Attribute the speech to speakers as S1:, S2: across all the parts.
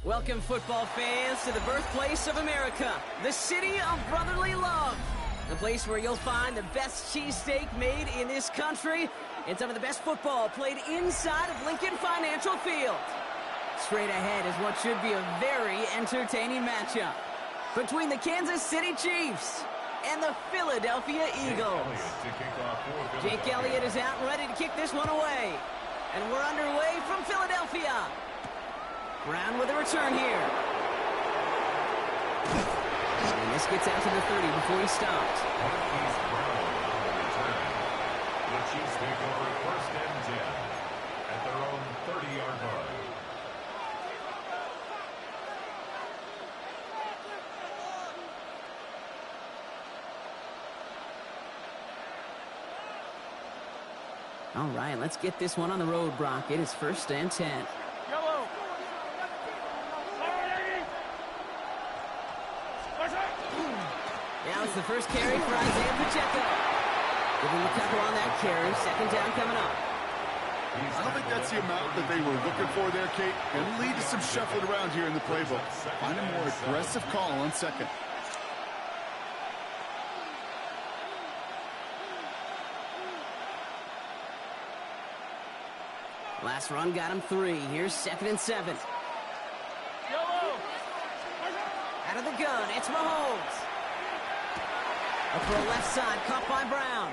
S1: Welcome, football fans, to the birthplace of America, the city of brotherly love. The place where you'll find the best cheesesteak made in this country and some of the best football played inside of Lincoln Financial Field. Straight ahead is what should be a very entertaining matchup between the Kansas City Chiefs and the Philadelphia Eagles. Jake Elliott is out and ready to kick this one away. And we're underway from Philadelphia. Brown with a return here. And this gets out to the 30 before he stops.
S2: The Chiefs take over first and 10 at their own 30-yard line.
S1: All right, let's get this one on the road, Brock. It is first and 10. Now it's the first carry for Isaiah Pacheco. Give him a couple on that carry. Second down coming up.
S3: I don't think that's the amount that they were looking for there, Kate. Going to lead to some shuffling around here in the playbook. Find a more aggressive call on second.
S1: Last run got him 3. Here's second and 7. Out of the gun, it's Mahomes. Up for a left side, caught by Brown.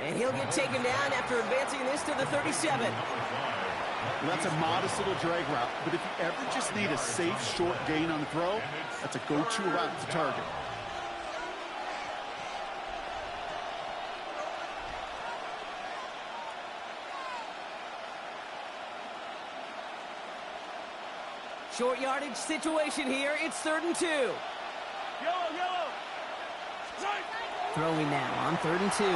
S1: And he'll get taken down after advancing this to the 37.
S3: Well, that's a modest little drag route, but if you ever just need a safe, short gain on the throw, that's a go-to route to target.
S1: Short yardage situation here. It's 3rd and 2. Throwing now on 3rd and 2. And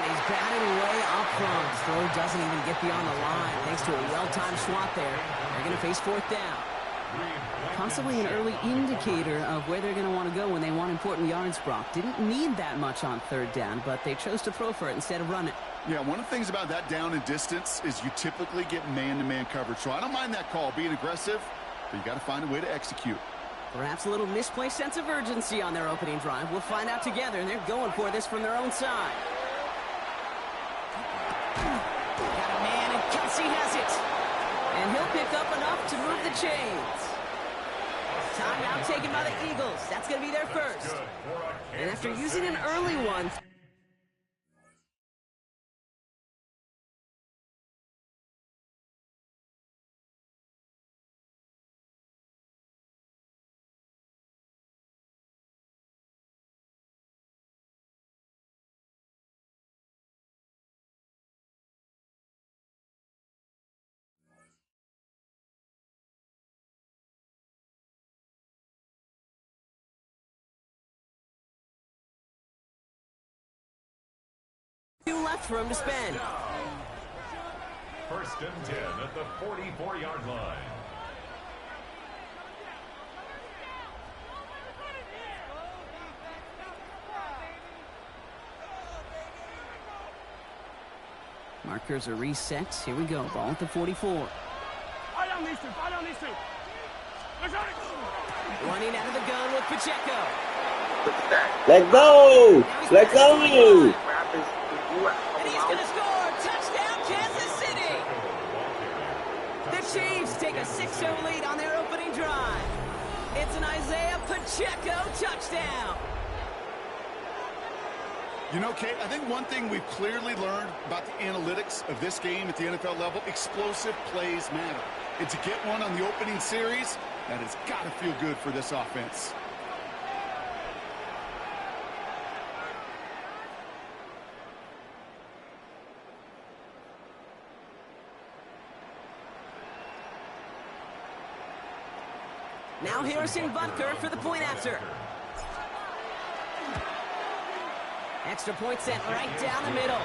S1: he's batted away up front. Throw doesn't even get beyond the line thanks to a well-timed swat there. They're going to face 4th down. Possibly an early indicator of where they're going to want to go when they want important yards, Brock. Didn't need that much on 3rd down, but they chose to throw for it instead of run it.
S3: Yeah, one of the things about that down and distance is you typically get man-to-man coverage. So I don't mind that call, being aggressive, but you got to find a way to execute.
S1: Perhaps a little misplaced sense of urgency on their opening drive. We'll find out together, and they're going for this from their own side. Got a man, and Kelsey has it. And he'll pick up enough to move the chains. Timeout taken by the Eagles. That's going to be their first. And after using an early one, left for him to spend.
S2: First and 10 at the 44-yard line.
S1: Markers are reset. Here we go. Ball at the 44. Running out of the gun with Pacheco.
S4: Let go! Let go!
S1: And he's going to score! Touchdown, Kansas City! The Chiefs take a 6-0 lead on their opening drive. It's an Isaiah Pacheco touchdown.
S3: You know, Kate, I think one thing we've clearly learned about the analytics of this game at the NFL level, explosive plays matter. And to get one on the opening series, that has got to feel good for this offense.
S1: Now Harrison Butker for the point after. Extra point set right down the middle.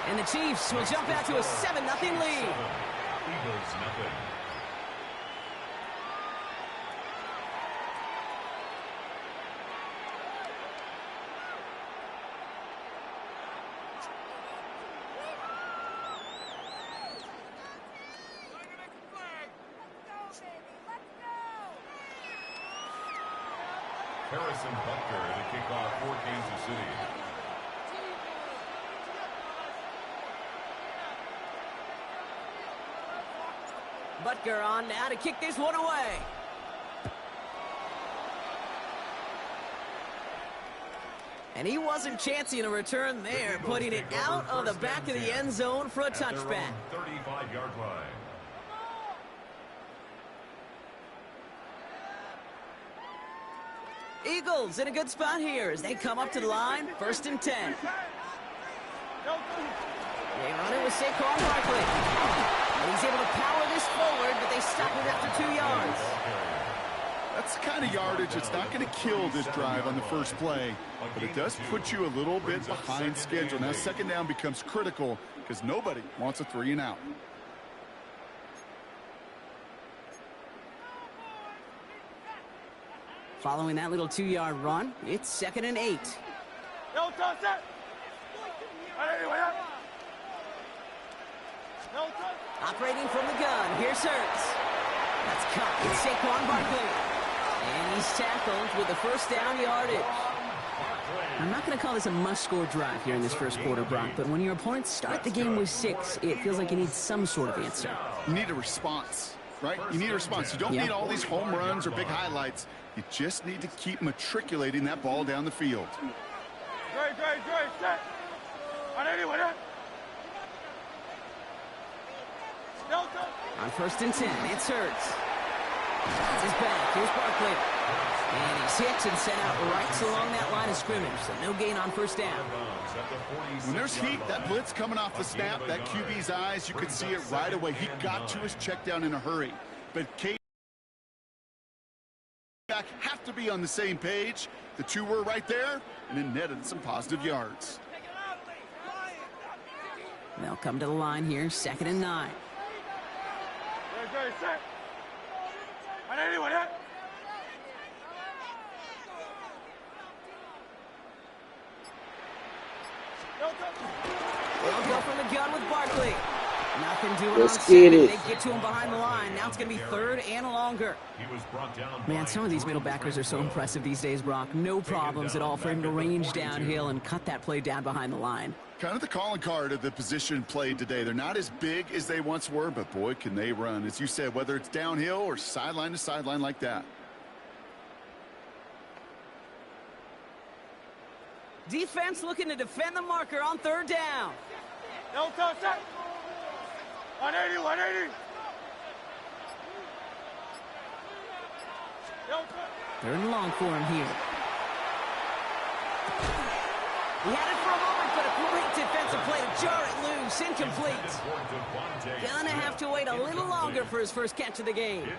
S1: And the Chiefs will jump out to a 7-0 lead.
S2: Eagles nothing. Harrison Butker to kick off for Kansas City.
S1: Butker on now to kick this one away. And he wasn't chancing a return there, putting it out of the back of the end zone for a touchback.
S2: 35-yard line.
S1: Eagles in a good spot here as they come up to the line, 1st and 10. They run it with Saquon Barkley. And he's able to power this forward, but they stop it after 2 yards.
S3: That's the kind of yardage it's not going to kill this drive on the first play, but it does put you a little bit behind schedule. Now, 2nd down becomes critical because nobody wants a 3 and out.
S1: Following that little 2-yard run, it's 2nd and 8. Operating from the gun, here's Hurts. That's caught. It's Saquon Barkley. And he's tackled with the 1st down yardage. I'm not going to call this a must-score drive here in this first quarter, Brock, but when your opponents start the game with 6, it feels like you need some sort of answer.
S3: You need a response, right? You need a response. You don't need all these home runs or big highlights. You just need to keep matriculating that ball down the field.
S1: On 1st and 10, it's Hurts. That's his back. Here's Barkley. And he's hit and sent out right along that line of scrimmage, so no gain on 1st down.
S3: When there's heat, that blitz coming off the snap, that QB's eyes, you could see it right away. He got to his check down in a hurry. But have to be on the same page. The two were right there, and it netted some positive yards.
S1: They'll come to the line here, 2nd and 9. They'll go from the gun with Barkley. Nothing doing on 2nd. They get to him behind the line. Now it's going to be 3rd and longer. Man, some of these middle backers are so impressive these days, Brock. No problems at all for him to range downhill and cut that play down behind the line.
S3: Kind of the calling card of the position played today. They're not as big as they once were, but boy, can they run. As you said, whether it's downhill or sideline to sideline like that.
S1: Defense looking to defend the marker on 3rd down.
S5: No touch that. 180, 180.
S1: 3rd and long for him here. He had it for a moment, but a great defensive play to jar it loose. Incomplete. Gonna have to wait a little longer for his first catch of the game.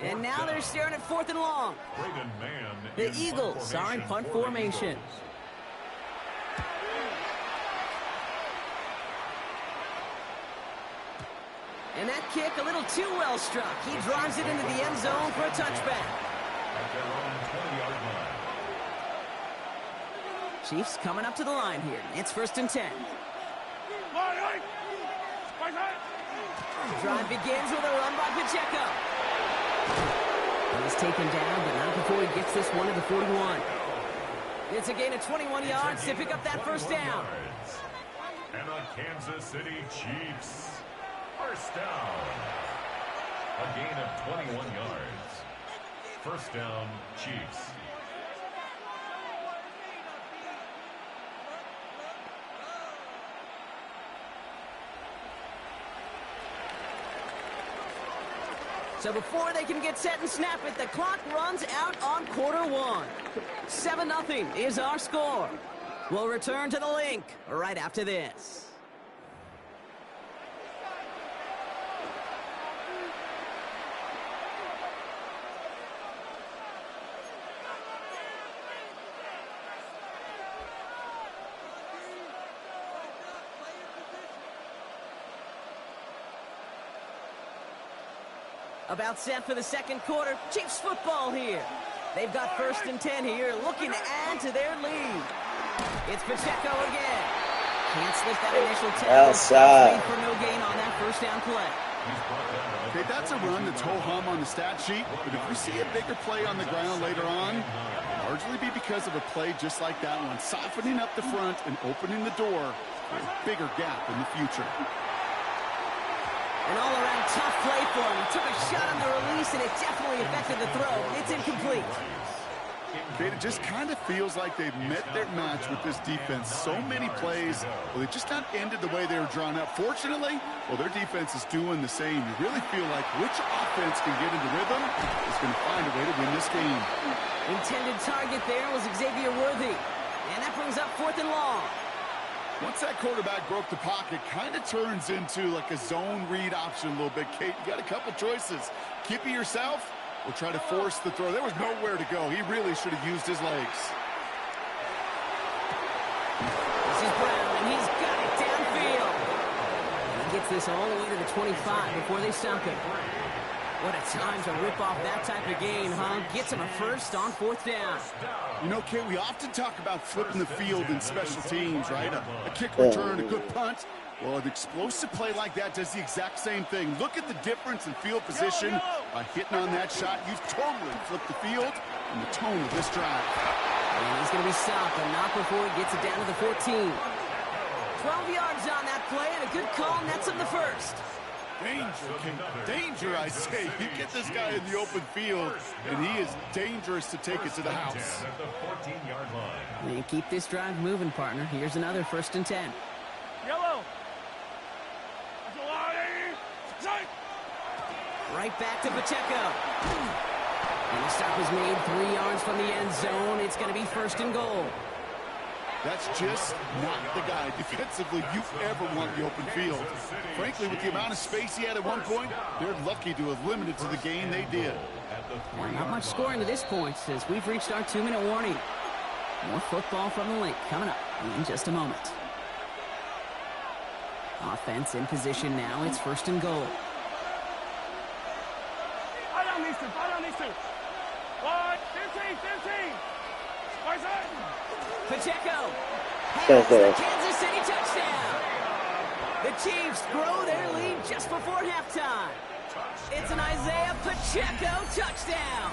S1: And now they're staring at 4th and long. The Eagles are in punt formation. And that kick a little too well struck. He drives it into the end zone for a touchback.
S2: At their own 20-yard line.
S1: Chiefs coming up to the line here. It's 1st and 10. The drive begins with a run by Pacheco. He's taken down, but not before he gets this one to the 41. It's a gain of 21 yards to pick up that 1st down.
S2: And the Kansas City Chiefs. 1st down. A gain of 21 yards. 1st down, Chiefs.
S1: So before they can get set and snap it, the clock runs out on quarter 1. 7-0 is our score. We'll return to the link right after this. About set for the 2nd quarter. Chiefs football here. They've got 1st and 10 here, looking to add to their lead. It's Pacheco again. Can't slip that initial tackle.
S4: Outside.
S1: For no gain on that 1st down play.
S3: Okay, that's a run that's ho-hum on the stat sheet, but if we see a bigger play on the ground later on, it'll largely be because of a play just like that one, softening up the front and opening the door for a bigger gap in the future.
S1: An all-around tough play for him. He took a shot on the release, and it definitely affected the throw. It's incomplete.
S3: Okay, it just kind of feels like they've met their match with this defense. So many plays, well, they just not ended the way they were drawn up. Fortunately, well, their defense is doing the same. You really feel like which offense can get into rhythm is going to find a way to win this game.
S1: Intended target there was Xavier Worthy. And that brings up 4th and long.
S3: Once that quarterback broke the pocket, kind of turns into like a zone read option a little bit. Kate, you got a couple choices. Keep it yourself or try to force the throw. There was nowhere to go. He really should have used his legs.
S1: This is Brown, and he's got it downfield. And he gets this all the way to the 25 before they stop him. What a time to rip off that type of gain, huh? Gets him a first on 4th down.
S3: You know, Kate, we often talk about flipping the field in special teams, right? A kick return, a good punt. Well, an explosive play like that does the exact same thing. Look at the difference in field position. By hitting on that shot, you've totally flipped the field and the tone of this drive.
S1: And he's going to be stopped, but not before he gets it down to the 14. 12 yards on that play, and a good call nets him the first.
S3: Danger, King. Danger, I say. You get this guy in the open field, and he is dangerous to take it to the house.
S2: At the 14-yard line.
S1: And keep this drive moving, partner. Here's another 1st and 10.
S5: Yellow.
S1: Right back to Pacheco. And the stop is made 3 yards from the end zone. It's going to be 1st and goal.
S3: That's just not the guy defensively you ever want in the open field. Frankly, with the amount of space he had at one point, they're lucky to have limited to the gain they did.
S1: Well, not much scoring to this point as we've reached our 2-minute warning. More football from the link coming up in just a moment. Offense in position now. It's 1st and goal.
S5: Fight on these two. Fight on these two. 15. Where's that?
S1: Pacheco has the Kansas City touchdown. The Chiefs grow their lead just before halftime. It's an Isaiah Pacheco touchdown.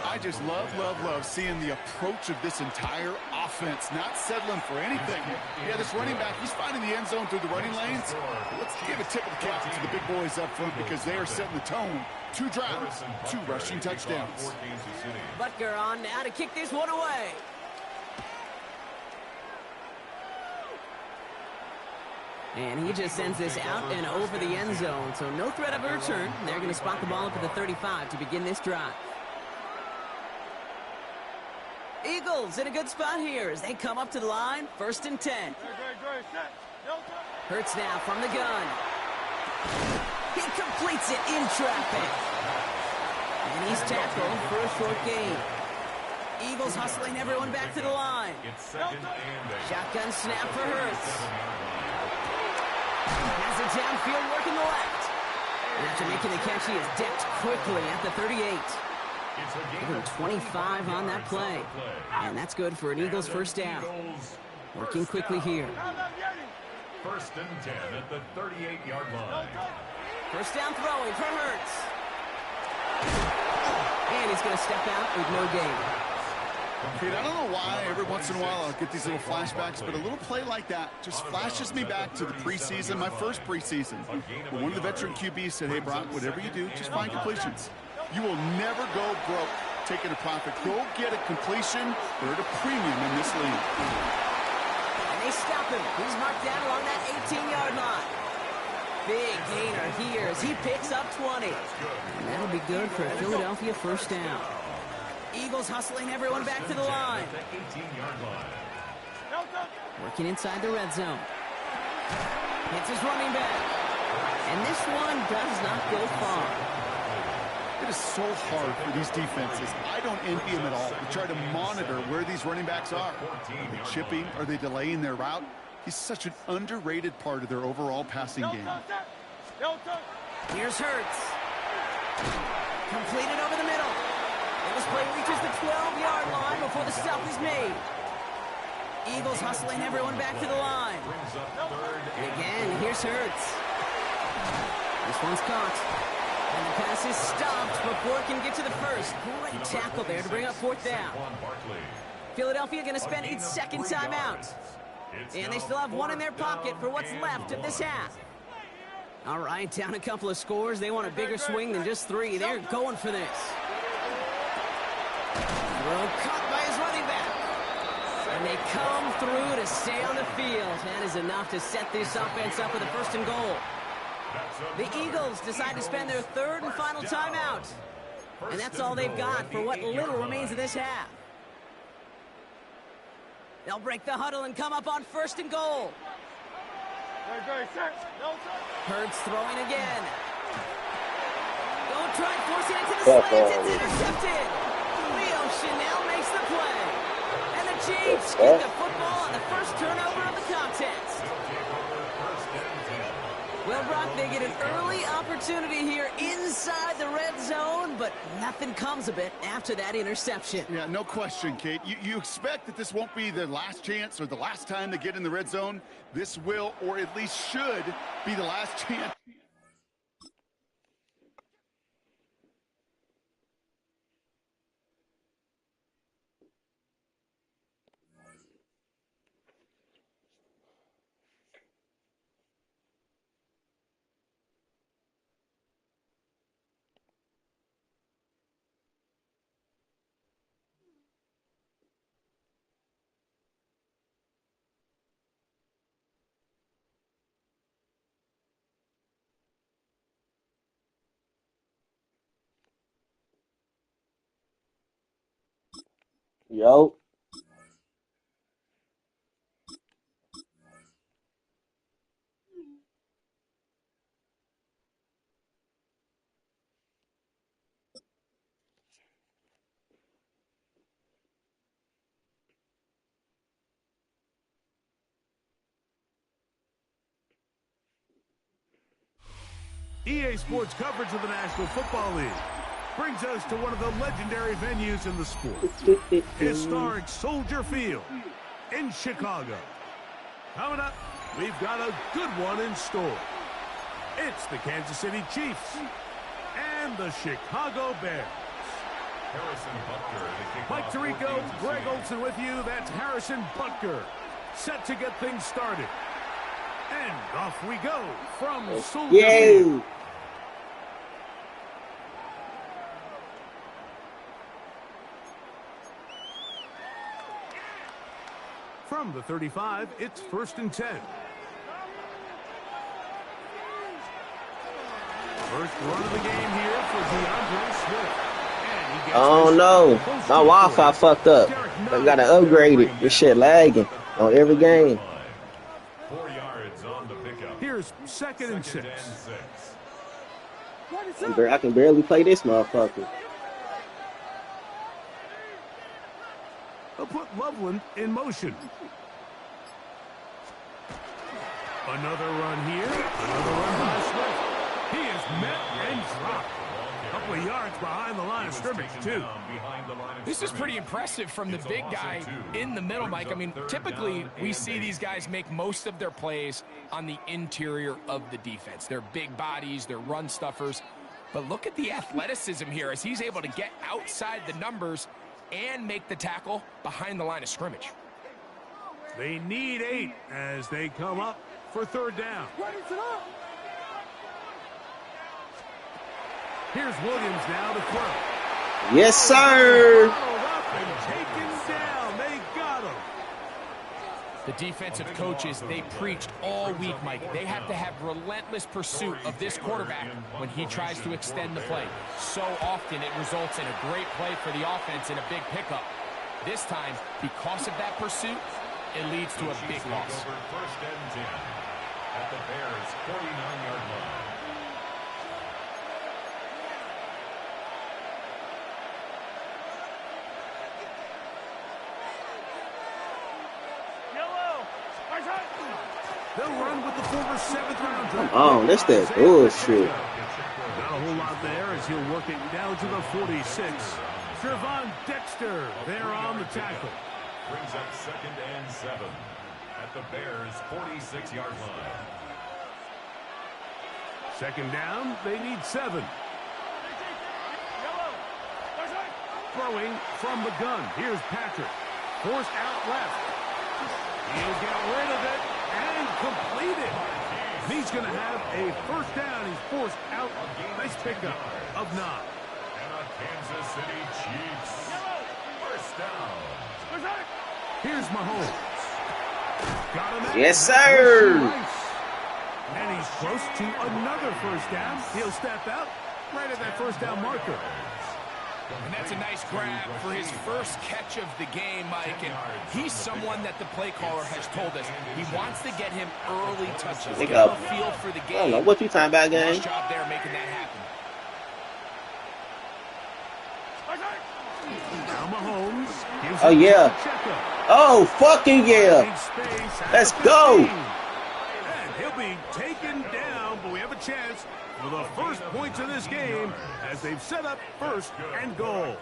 S3: I just love seeing the approach of this entire offense, not settling for anything. Yeah, this running back, he's finding the end zone through the running lanes. Let's give a tip of the cap to the big boys up front because they are setting the tone. 2 drives, 2 rushing touchdowns.
S1: Butker on now to kick this one away. And he just sends this out and over the end zone, so no threat of a return. They're going to spot the ball up at the 35 to begin this drive. Eagles in a good spot here as they come up to the line. 1st and 10. Hurts now from the gun. He completes it in traffic. And he's tackled for a short gain. Eagles hustling everyone back to the line. Shotgun snap for Hurts. Has it downfield working the left. And after making the catch, he is decked quickly at the 38. Give him 25 on that play. And that's good for an Eagles 1st down. Working quickly here.
S2: 1st and 10 at the 38-yard line.
S1: 1st down throwing for Hurts. And he's going to step out with no gain.
S3: Kate, I don't know why every once in a while I'll get these little flashbacks, but a little play like that just flashes me back to the preseason, my first preseason. When one of the veteran QBs said, hey, Brock, whatever you do, just find completions. You will never go broke taking a profit. Go get a completion. They're at a premium in this league.
S1: And they stop him. He's marked down along that 18-yard line. Big gainer here as he picks up 20. And that'll be good for a Philadelphia 1st down. Eagles hustling everyone back to the line. Working inside the red zone. Hits his running back. And this one does not go far.
S3: It is so hard for these defenses. I don't envy them at all. We try to monitor where these running backs are. Are they chipping? Are they delaying their route? He's such an underrated part of their overall passing game.
S1: Here's Hurts. Completed over the middle. And this play reaches the 12-yard line before the stop is made. Eagles hustling everyone back to the line. And again, here's Hurts. one's caught. And the pass is stopped before it can get to the first. Great tackle there to bring up fourth down. Philadelphia going to spend its second timeout. And they still have one in their pocket for what's left of this half. All right, down a couple of scores. They want a bigger swing than just 3. They're going for this. Throw caught by his running back. And they come through to stay on the field. That is enough to set this offense up with a 1st and goal. The Eagles decide to spend their 3rd and final timeout. And that's all they've got for what little remains of this half. They'll break the huddle and come up on 1st and goal. Hurts throwing again. Don't try forcing it to the slants. It's intercepted. Leo Chanel makes the play. And the Chiefs get the football on the first turnover of the contest. Well, Brock, they get an early opportunity here inside the red zone, but nothing comes of it after that interception.
S3: Yeah, no question, Kate. You expect that this won't be their last chance or the last time they get in the red zone. This will, or at least should, be the last chance.
S4: Yo.
S6: EA Sports coverage of the National Football League brings us to one of the legendary venues in the sport, historic Soldier Field in Chicago. Coming up, we've got a good one in store. It's the Kansas City Chiefs and the Chicago Bears. Mike Tirico, Greg Olson with you. That's Harrison Butker, set to get things started. And off we go from Soldier Field. From the 35, it's 1st and 10. First run of the game here for DeAndre Swift.
S4: Oh no, my Wi-Fi fucked up. I gotta upgrade it. This shit lagging on every game.
S2: 4 yards on the pickup.
S6: Here's 2nd and 6.
S4: I can barely play this motherfucker.
S6: They'll put Loveland in motion. Another run here. Another run by Swift. He is met and dropped. A couple of yards behind the line of scrimmage, too.
S7: This is pretty impressive from the big guy in the middle, Mike. I mean, typically we see these guys make most of their plays on the interior of the defense. They're big bodies, they're run stuffers. But look at the athleticism here as he's able to get outside the numbers and make the tackle behind the line of scrimmage.
S6: They need 8 as they come up for 3rd down. Here's Williams now to throw.
S4: Yes, sir.
S6: Taken down. They got him.
S7: The defensive coaches, they preached all week, Mike. They have to have relentless pursuit of this quarterback when he tries to extend the play. So often it results in a great play for the offense and a big pickup. This time, because of that pursuit, it leads to a big loss.
S2: 1st and 10 at the Bears' 49-yard line.
S6: They'll run with the former 7th-round draft.
S4: Oh, that's that bullshit.
S6: Not a whole lot there as he'll work it down to the 46. Trevon Dexter there on the tackle.
S2: Brings up 2nd and 7 at the Bears' 46-yard line.
S6: Second down, they need 7. Throwing from the gun. Here's Patrick. Forced out left. He'll get rid of it and complete it. He's going to have a first down. He's forced out. Nice pickup of 9.
S2: And a Kansas City Chiefs first down.
S6: Here's Mahomes. Got him out.
S4: Yes, sir.
S6: And he's close to another first down. He'll step out right at that first down marker.
S7: And that's a nice grab for his first catch of the game, Mike. And he's someone that the play caller has told us he wants to get him early touches. Get him a feel for the game.
S4: I don't know what you talking about, gang.
S7: Nice job there making that happen.
S6: Now Mahomes gives
S4: Oh,
S6: him
S4: yeah.
S6: a checkup.
S4: Oh, fucking yeah.
S6: In space at
S4: Let's
S6: the
S4: go.
S6: 15. And he'll be taken down, but we have a chance for the first points of this game as they've set up first and goal.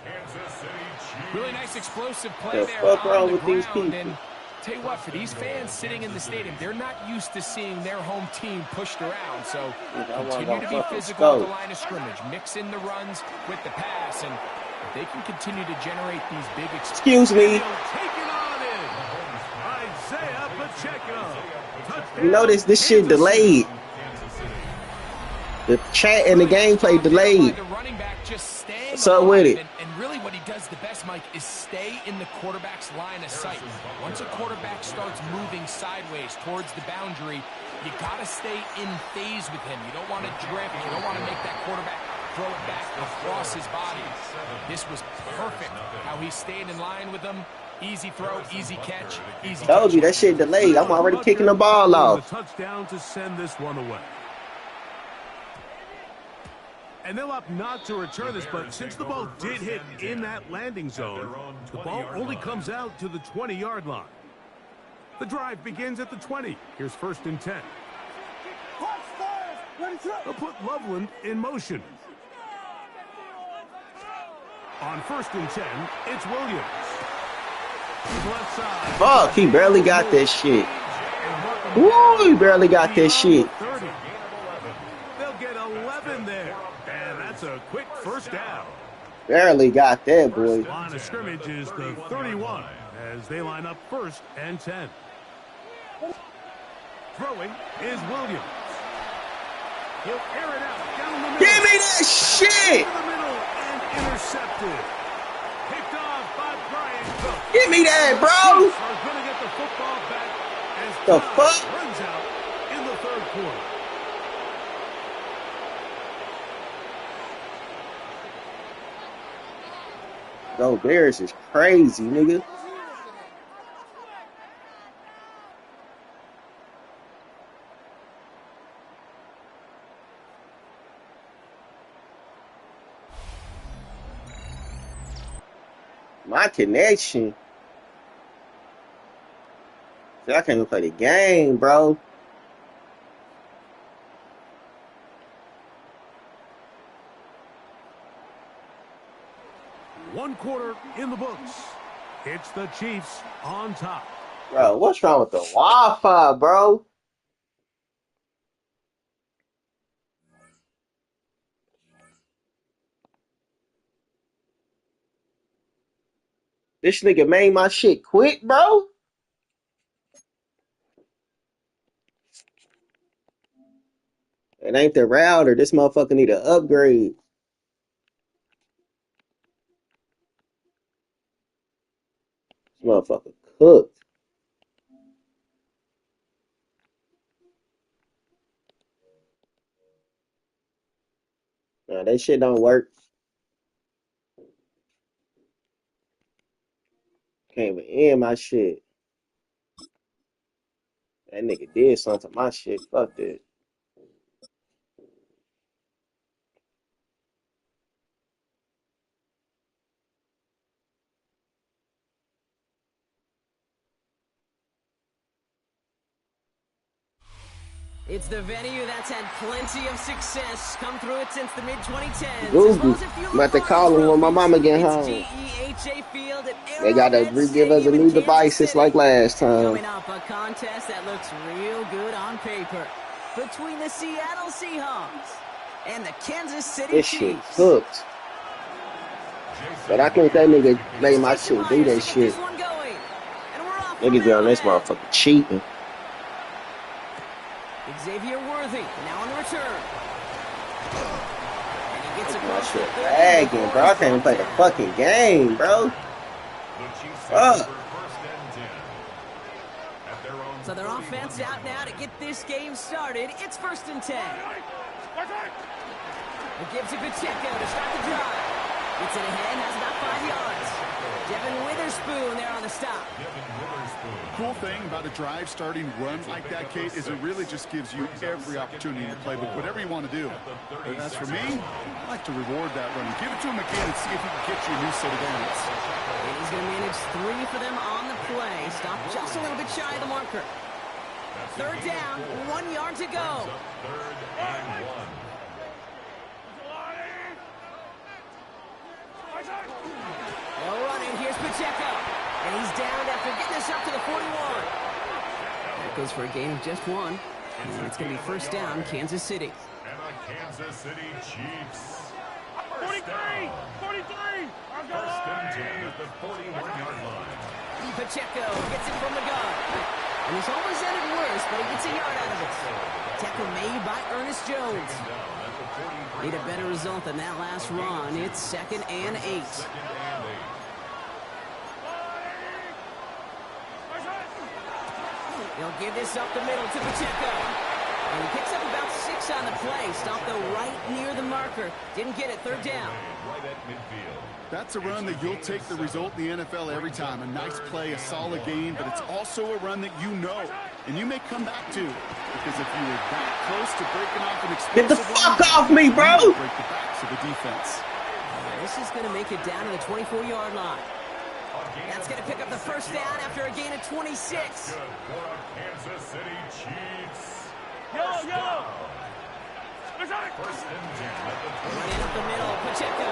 S7: Really nice explosive play
S4: The
S7: there
S4: fuck wrong
S7: on the
S4: with these
S7: ground.
S4: people?
S7: And tell you what, for these fans sitting in the stadium, they're not used to seeing their home team pushed around. So continue to be physical at the line of scrimmage. Mix in the runs with the pass. And if they can continue to generate these big
S4: Excuse me.
S6: Take it on in. Isaiah Pacheco. Touchdown,
S4: You notice this shit
S6: Kansas
S4: delayed.
S6: City.
S4: The chat and the gameplay delayed.
S7: The running back just staying
S4: What's up with
S7: alive.
S4: it?
S7: And really what he does the best, Mike, is stay in the quarterback's line of sight. Once a quarterback starts moving sideways towards the boundary, you got to stay in phase with him. You don't want to drift. You don't want to make that quarterback throw it back across his body. This was perfect how he stayed in line with them. Easy throw, easy catch, easy
S4: Told you that shit delayed. I'm already kicking the ball off.
S6: The touchdown to send this one away. And they'll opt not to return this, but since the ball did hit in that landing zone, the ball only comes out to the 20-yard line. The drive begins at the 20. Here's 1st and 10. They'll put Loveland in motion. On 1st and 10, it's Williams. He's left side.
S4: Fuck, he barely got that shit. Woo, he barely got that shit.
S6: 30. They'll get 11 there. And that's a quick first down.
S4: Barely got that, boy.
S6: Line of scrimmage is the 31 as they line up 1st and 10. Throwing is Williams. He'll air it out down the middle.
S4: Give me that shit!
S6: To the middle and intercepted. Picked off by Brian Cook.
S4: Give me that, bro!
S6: Chiefs are going to get the football back as
S4: The
S6: time
S4: fuck?
S6: runs out in the 3rd quarter.
S4: Go Bears is crazy, nigga. My connection. See, I can't even play the game, bro.
S6: One quarter in the books. It's the Chiefs on top.
S4: Bro, what's wrong with the Wi-Fi, bro? This nigga made my shit quick, bro. It ain't the router. This motherfucker need an upgrade. This motherfucker cooked. Nah, that shit don't work. Can't even end my shit. That nigga did something to my shit. Fuck that.
S1: It's the venue that's had plenty of success, come through it since the mid-2010s.
S4: Google. I'm about to call him when my mama get home. They gotta re-give us a new device just like last time.
S1: Coming up, a contest that looks real good on paper. between the Seattle Seahawks and the Kansas City
S4: This shit
S1: Chiefs.
S4: cooked. But I think that nigga made my shit do that shit. Niggas be on this motherfucker cheating.
S1: Xavier Worthy now on the return. And he gets
S4: My
S1: across
S4: shit
S1: the
S4: lagging, bro. I can't even play the fucking game, bro. Fuck.
S1: So their offense out now to get this game started. It's 1st and 10. It gives it Pacheco to start the drive. Gets it ahead, has about 5 yards. Devin Witherspoon there on the stop.
S3: Cool thing about a drive starting run like that, Kate, is it really just gives you every opportunity to play with whatever you want to do. But as for me, I like to reward that run. Give it to him again and see if he can get you a new set of downs.
S1: And he's going to manage 3 for them on the play. Stop just a little bit shy of the marker. 3rd down, 1 yard to go.
S2: 3rd and 1.
S1: No running. Here's Pacheco. And he's down after getting this up to the 41. That goes for a gain of just 1. And it's going to be 1st down, Kansas City.
S2: And the Kansas City Chiefs.
S5: 43! 43!
S2: 1st and 10 at the 41-yard line.
S1: Pacheco gets it from the gun. And he's always ended worse, but he gets a yard out of it. Tackle made by Ernest Jones. Need a better result than that last run. It's 2nd and 8. He'll give this up the middle to Pacheco. And he picks up about 6 on the play. Stopped though right near the marker. Didn't get it. 3rd down.
S2: Right at midfield.
S3: That's a run that you'll take the result in the NFL every time. A nice play, a solid game, but it's also a run that you know, and you may come back to. Because if you were that close to breaking off an
S4: Get the
S3: explosive
S4: fuck off me, bro!
S3: you break the backs of the defense.
S1: This is going to make it down to the 24-yard line. That's going to pick up the 1st down after a gain of 26.
S2: Good for the Kansas City Chiefs.
S5: Yellow!
S2: 1st and 10 at the 20.
S1: Running up the middle, Pacheco.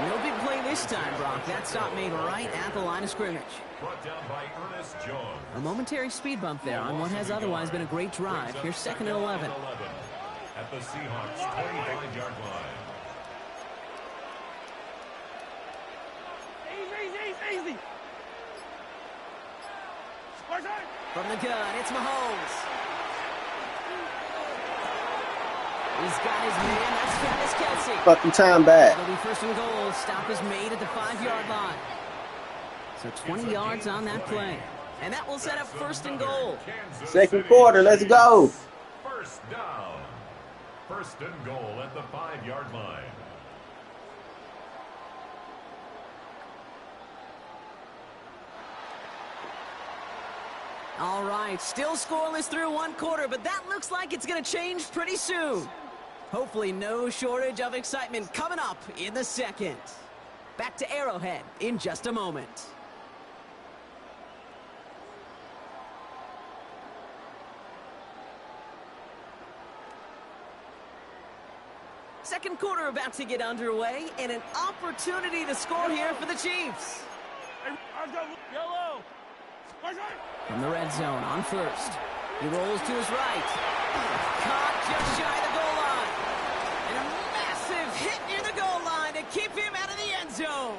S1: No big play this time, Brock. That stop made right at the line of scrimmage.
S2: Brought down by Ernest Jones.
S1: A momentary speed bump there on what has otherwise been a great drive. Here's 2nd and 11.
S2: At the Seahawks' 25-yard line.
S5: Easy!
S1: From the gun, it's Mahomes. He's got his man. That's Travis Kelce.
S4: Fucking time back.
S1: It'll be 1st and goal. Stop is made at the 5-yard line. So 20 yards on that play. And that will set up 1st and goal.
S4: 2nd quarter, let's go.
S2: 1st down. 1st and goal at the 5-yard line.
S1: All right, still scoreless through 1 quarter, but that looks like it's going to change pretty soon. Hopefully no shortage of excitement coming up in the 2nd. Back to Arrowhead in just a moment. Second quarter about to get underway, and an opportunity to score here for the Chiefs.
S5: Yellow!
S1: From the red zone on 1st. He rolls to his right. Caught just shy of the goal line. And a massive hit near the goal line to keep him out of the end zone.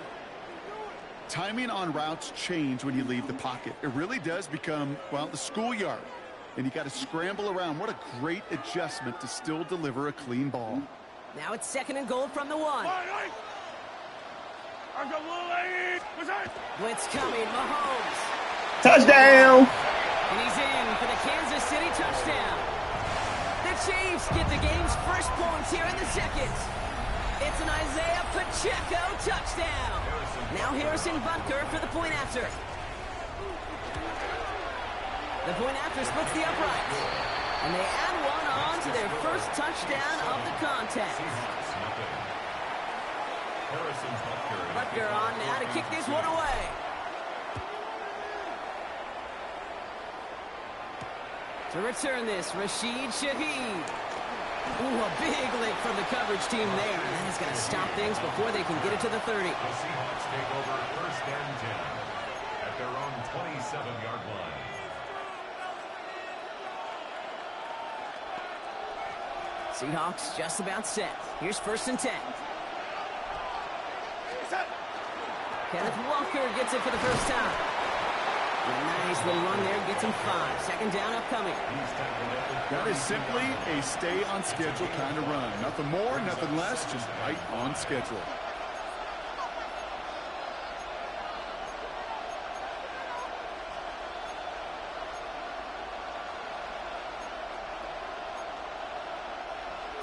S3: Timing on routes change when you leave the pocket. It really does become, well, the schoolyard. And you got to scramble around. What a great adjustment to still deliver a clean ball.
S1: Now it's 2nd and goal from the 1. Blitz coming, Mahomes.
S4: Touchdown!
S1: And he's in for the Kansas City touchdown. The Chiefs get the game's first points here in the 2nd. It's an Isaiah Pacheco touchdown. Now Harrison Butker for the point after. The point after splits the upright. And they add one on to their first touchdown of the contest. Butker on now to kick this one away. To return this, Rashid Shaheed. Ooh, a big lick from the coverage team there. And that is going to stop things before they can get it to the 30.
S2: The Seahawks take over 1st and 10 at their own 27-yard line.
S1: Seahawks just about set. Here's 1st and 10. Kenneth Walker gets it for the first time. A nice little run there, gets him 5. 2nd down upcoming.
S3: That is simply a stay on schedule kind of run. Nothing more, nothing less, just right on schedule.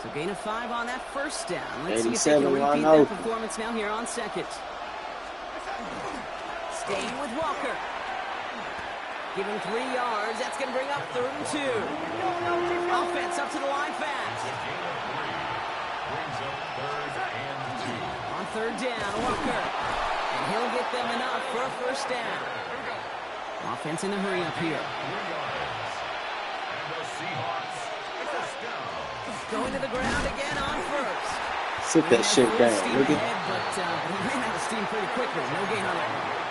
S1: So gain of 5 on that 1st down. Let's see if they can repeat that performance now here on 2nd. Staying with Walker. Give him 3 yards. That's going to bring up 3rd and 2. Offense up to the line fast. On 3rd down, Walker. And he'll get them enough for a 1st down. Offense in a hurry up here. Going to the ground again on 1st.
S4: Sit that shit down, nigga.
S1: But he ran out of steam pretty quickly. No gain on that one.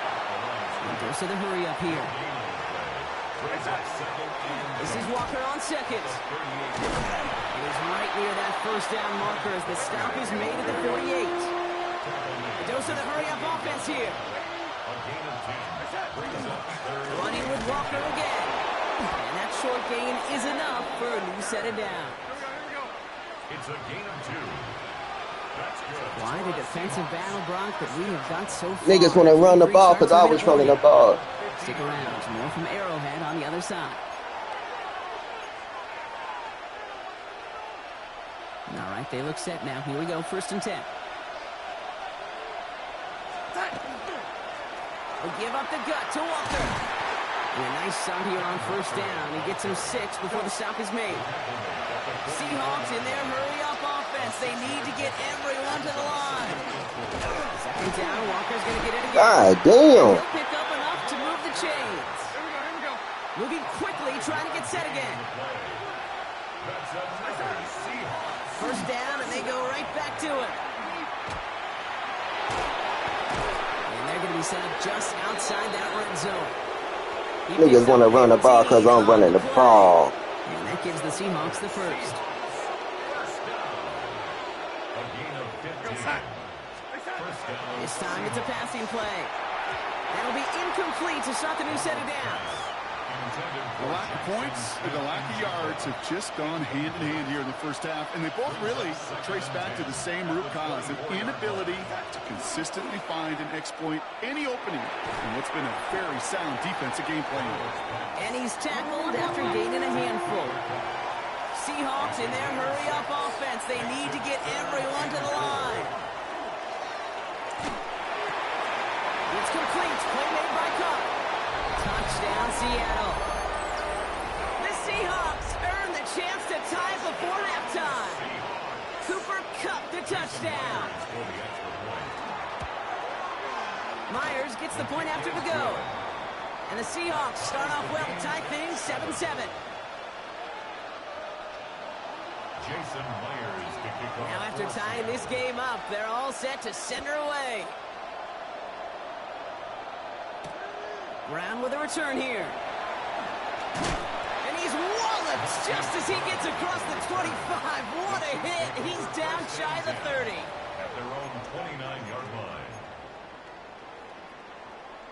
S1: Goes to the hurry up here. This is Walker on 2nd. It is right near that 1st down marker as the stop is made at the 48. It goes to the hurry up offense here. Running with Walker again. And that short gain is enough for a new set of downs.
S2: It's a gain of 2. That's good.
S1: Why the defensive battle, Brock, that we have got so far?
S4: Niggas want to run the ball because I was running the ball.
S1: Stick around. More from Arrowhead on the other side. All right, they look set now. Here we go. 1st and 10. They give up the gut to Walker. And a nice stop here on 1st down. He gets him 6 before the stop is made. Seahawks in their hurry-up offense. They need to get everyone to the line. 2nd down. Walker's going to get it again.
S4: God damn.
S1: He'll pick up enough to move the chains. Moving quickly, trying to get set again. 1st down, and they go right back to it. And they're going to be set up just outside that red zone.
S4: Niggas want to run the ball because I'm running the ball.
S1: And that gives the Seahawks the 1st. This time it's a passing play. That'll be incomplete to start the new set of downs.
S3: The lack of points and the lack of yards have just gone hand in hand here in the 1st half, and they both really trace back to the same root cause, an inability to consistently find and exploit any opening in what's been a very sound defensive game plan.
S1: And he's tackled after gaining a handful. Seahawks in their hurry-up offense. They need to get everyone to the line. It's complete. Play made by Cup. Touchdown, Seattle. The Seahawks earn the chance to tie before halftime. Cooper Kupp the touchdown. Myers gets the point after the go. And the Seahawks start off well to tie things 7-7.
S2: Jason Myers to kick off.
S1: Now after tying this game up, they're all set to send her away. Brown with a return here. And he's walloped just as he gets across the 25. What a hit. He's down shy of the 30.
S2: At their own 29-yard line.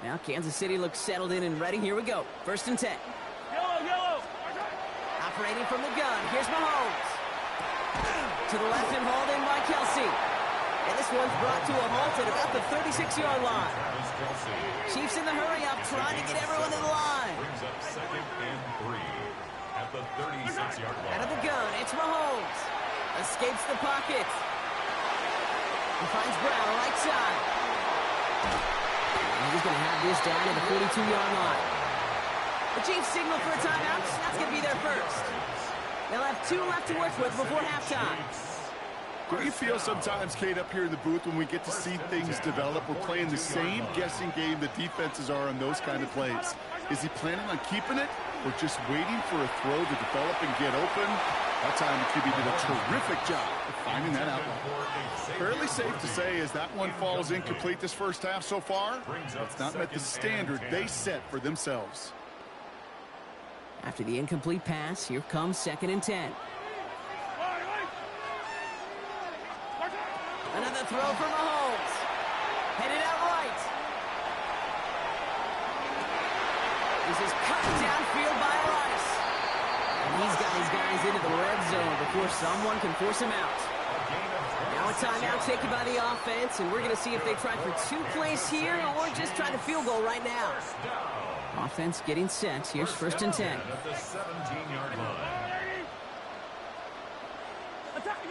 S1: Now Kansas City looks settled in and ready. Here we go. 1st and 10.
S5: Yellow.
S1: Operating from the gun. Here's Mahomes. To the left and hauled in by Kelsey. And this one's brought to a halt at about the 36-yard line. Chiefs in the hurry-up, trying to get everyone to the line.
S2: Brings up 2nd and 3 at the 36-yard line.
S1: Out of the gun, it's Mahomes. Escapes the pocket. He finds Brown right side. And he's going to have this down to the 42-yard line. The Chiefs signal for a timeout. That's going to be their 1st. They'll have 2 left to work with before halftime.
S3: Don't you feel sometimes, Kate, up here in the booth when we get to see things develop? We're playing the same guessing game the defenses are on those kind of plays. Is he planning on keeping it or just waiting for a throw to develop and get open? That time, QB did a terrific job of finding that outlet. Fairly safe to say as that one falls incomplete this 1st half so far, it's not met the standard they set for themselves.
S1: After the incomplete pass, here comes 2nd and 10. Another throw for Mahomes. Headed out right. This is cut downfield by Rice. And he's got his guys into the red zone before someone can force him out. Now a timeout taken by the offense, and we're going to see if they try for 2 plays here or just try the field goal right now. Offense getting set. Here's 1st and 10.
S2: At the 17-yard line.
S5: Attack!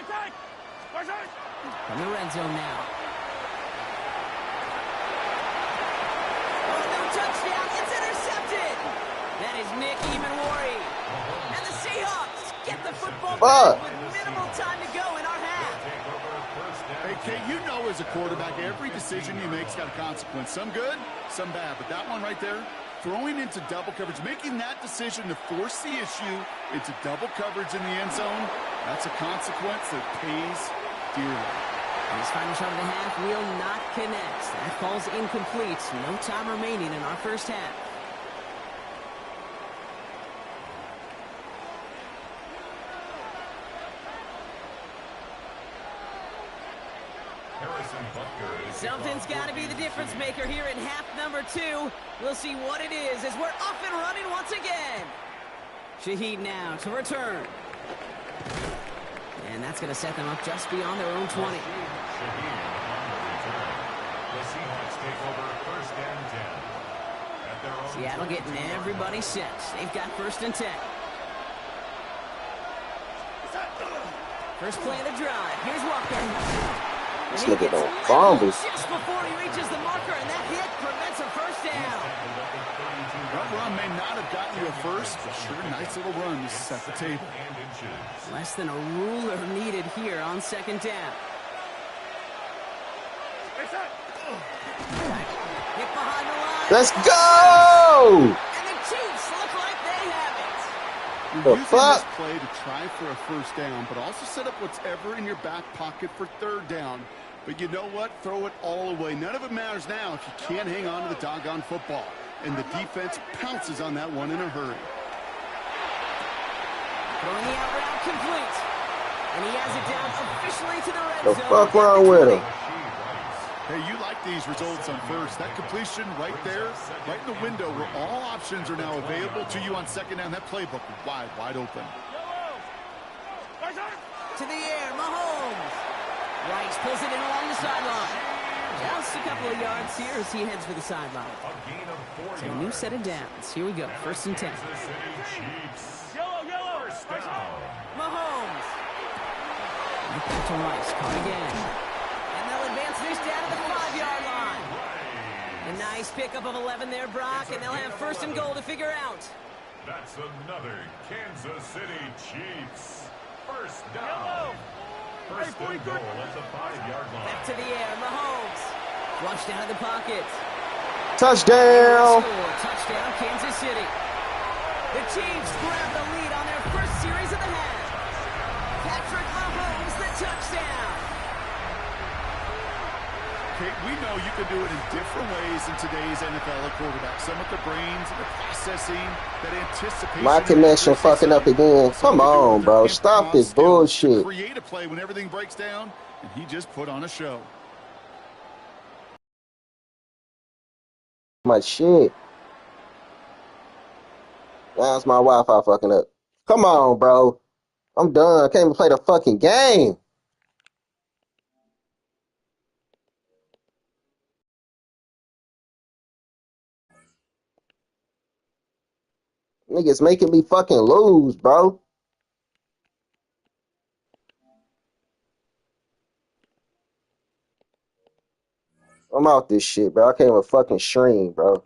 S1: From the red zone now. Oh, no touchdown. It's intercepted. That is Nick Emanwari. And the Seahawks get the football back with minimal time to go in our half.
S3: Hey, Kate, you know as a quarterback, every decision you make's got a consequence. Some good, some bad. But that one right there, throwing into double coverage, making that decision to force the issue into double coverage in the end zone, that's a consequence that pays dearly.
S1: And his final shot of the half will not connect. That falls incomplete. No time remaining in our first half. Something's got to be the difference maker here in half number 2. We'll see what it is as we're off and running once again. Shaheed now to return. And that's going to set them up just beyond their own 20. Seattle getting everybody set. They've got 1st and 10. First play of the drive. Here's Walker.
S4: Let's look at those fumbles.
S1: Just before he reaches the marker, and that hit prevents a first down.
S3: That run may not have gotten you a first, but sure, nice little run to set the table.
S1: Less than a ruler needed here on 2nd down. Hit behind the line.
S4: Let's go!
S1: And the Chiefs look like they have it.
S4: The
S3: Using
S4: fuck?
S3: this play to try for a first down, but also set up what's ever in your back pocket for 3rd down. But you know what? Throw it all away. None of it matters now if you can't hang on to the doggone football. And the defense pounces on that one in a hurry.
S1: Throwing the out route complete. And he has it down officially to the red
S4: The
S1: zone.
S4: fuck wrong with him?
S3: Hey, you like these results on first. That completion right there, right in the window where all options are now available to you on 2nd down. That playbook wide open.
S1: To the air, Mahomes. Rice pulls it in along the sideline. Just a couple of yards here as he heads for the sideline. So a new set of downs. Here we go. 1st and 10. Mahomes. Back to Rice. Caught again. And they'll advance this down to the 5-yard line. A nice pickup of 11 there, Brock, and they'll have 1st and goal to figure out.
S2: That's another Kansas City Chiefs. First down. First and goal at the 5-yard line.
S1: Back to the air, Mahomes. Flushed out of the pocket.
S4: Touchdown!
S1: Touchdown, Kansas City. The Chiefs grab the lead on their first series of the half. Patrick Mahomes, the touchdown.
S3: Okay, we know you can do it in different ways in today's NFL at quarterback. Some with the brains and the processing, that anticipation.
S4: My connection fucking up again. Come on, bro. Stop this bullshit.
S3: Create a play when everything breaks down, and he just put on a show.
S4: My shit. That's my Wi-Fi fucking up. Come on, bro. I'm done. I can't even play the fucking game. Niggas making me fucking lose, bro. I'm out this shit, bro. I can't even fucking stream, bro.